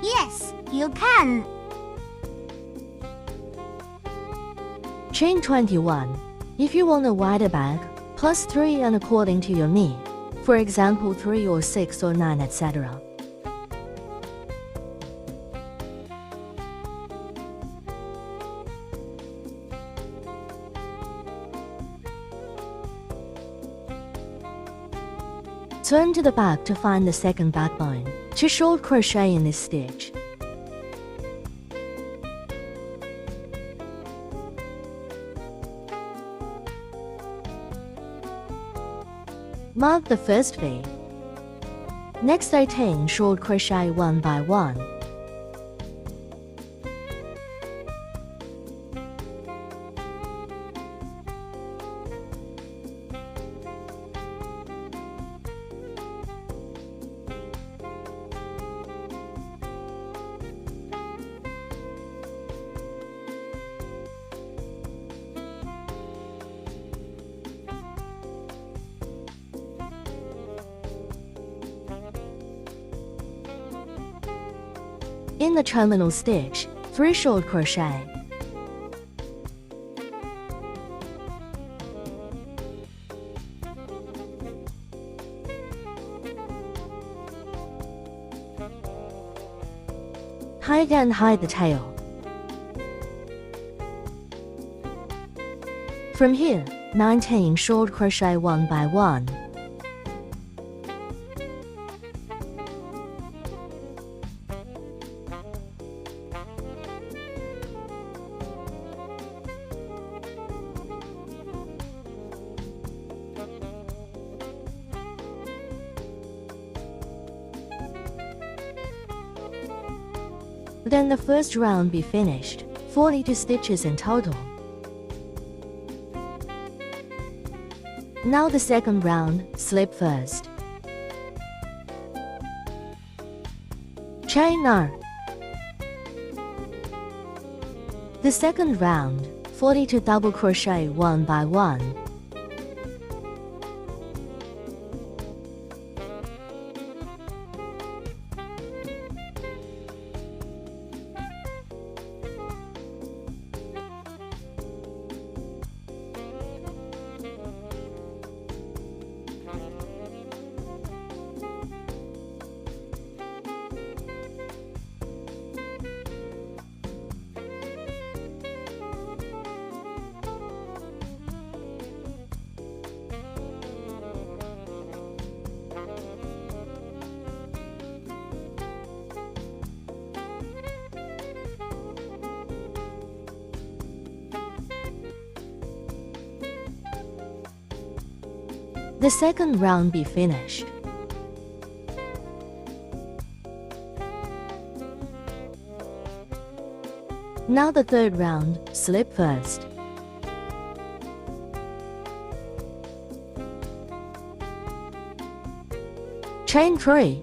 Yes, you can. Chain 21. If you want a wider bag, plus 3 and according to your need. For example 3 or 6 or 9 etc. Turn to the back to find the second backbone. To short crochet in this stitch. Mark the first V. Next 18 short crochet 1 by 1. In the terminal stitch, 3 short crochet. Hide and hide the tail. From here, 19 short crochet 1 by 1. Then the first round be finished, 42 stitches in total. Now the second round, slip first. Chain 2. The second round, 42 double crochet 1 by 1. The second round be finished. Now the third round, slip first. Chain 3.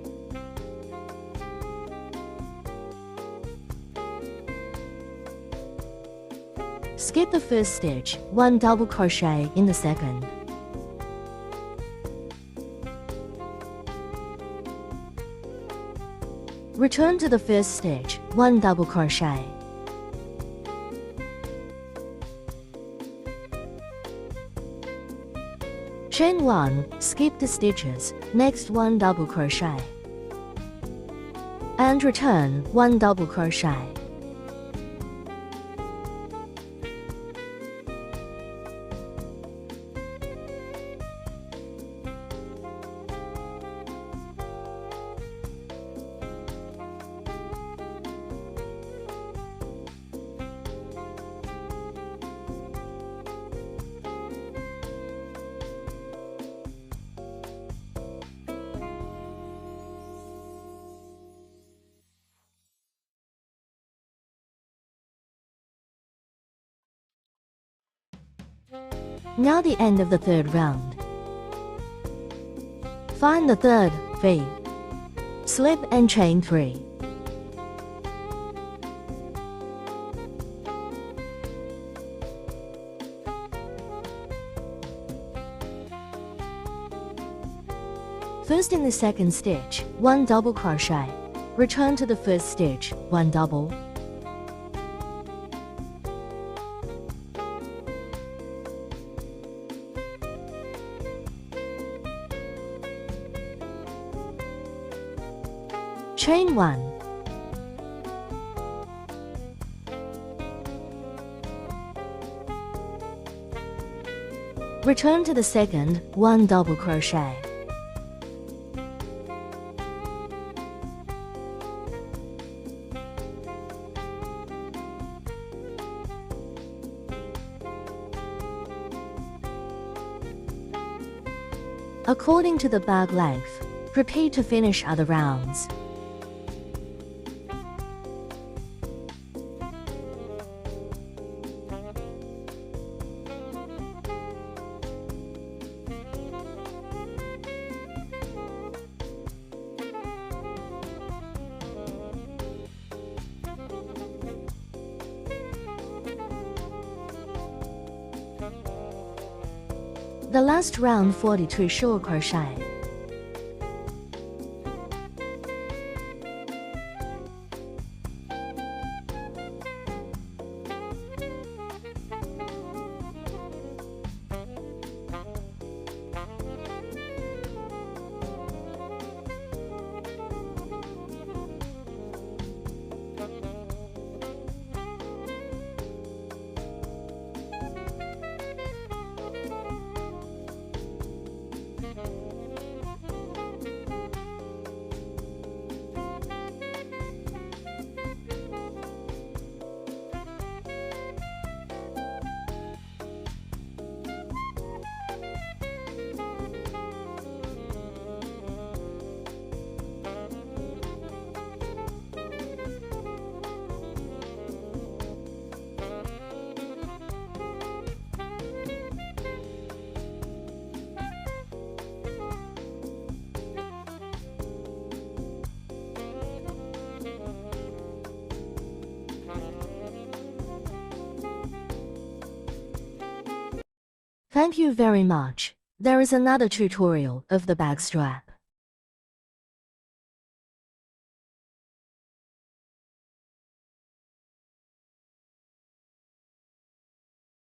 Skip the first stitch, 1 double crochet in the second. Return to the first stitch, 1 double crochet. Chain 1, skip the stitches, next 1 double crochet. And return, 1 double crochet. Now the end of the third round. Find the third V. Slip and chain 3. First in the second stitch, 1 double crochet. Return to the first stitch, 1 double. Chain 1. Return to the second, 1 double crochet. According to the bag length, repeat to finish other rounds. The last round 42 short crochet. Thank you very much. There is another tutorial of the bag strap.